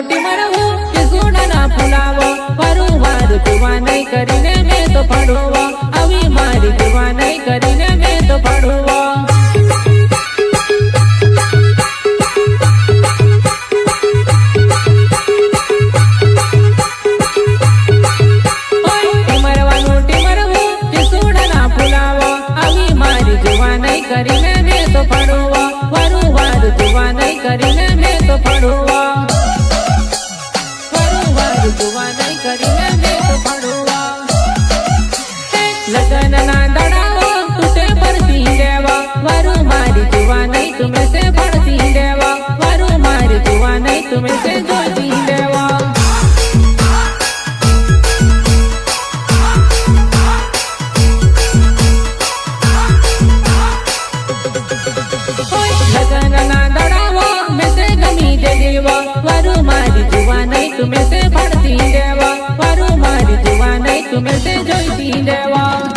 લૂંટી મરવું કે સોનાના ફુલાવો વારંવાર જુવાનાઈ કરીને મેં તો પડવો આવી મારી જુવાનાઈ કરીને મેં તો પડવો કરીને મેં તો પડવો વારંવાર જુવાનાઈ કરીને મેં તો પડવો વારંવાર જુવાનાઈ કરીને મેં તો પડવો લગનના દડાવો તૂટે પડતી દેવા વારું મારી જુવાનાઈ તુમે સે પડતી દેવા વારું મારી જુવાનાઈ તુમે સે જોતી દેવા वारू मारी जुवानाई तुम्हें से पढ़ती देवा वारू मारी जुवानाई तुम्हें से जोईती देवा।